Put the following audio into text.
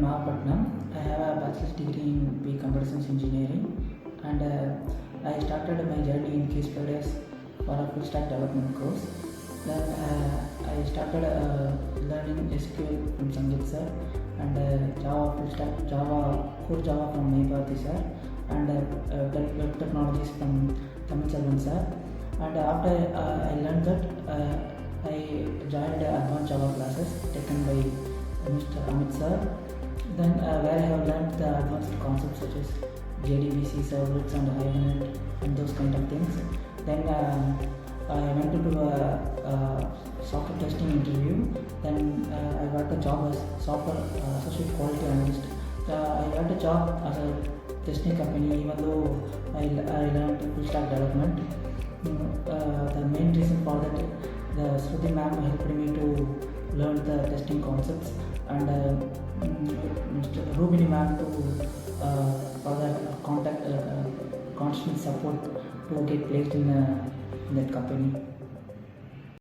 Nagapattinam. I have a bachelor's degree in Computer Science Engineering, and I started my journey in QSpiders for a full stack development course. Then I started learning SQL from Sangeet sir, and Java full stack, core Java from Maypati sir, and web technologies from Tamil Selvan sir. And after I learned that, I joined advanced Java classes taken by Mr. Amit sir. Then where I have learned the advanced concepts such as JDBC, servlets and Hibernate and those kind of things. Then I went to do a software testing interview. Then I got a job as software associate quality analyst. I got a job as a testing company, even though I learned full stack development. The main reason for that, the Shruti ma'am helped me to learn the testing concepts, and Mr. Rubini ma'am to for the constant support to get placed in that company.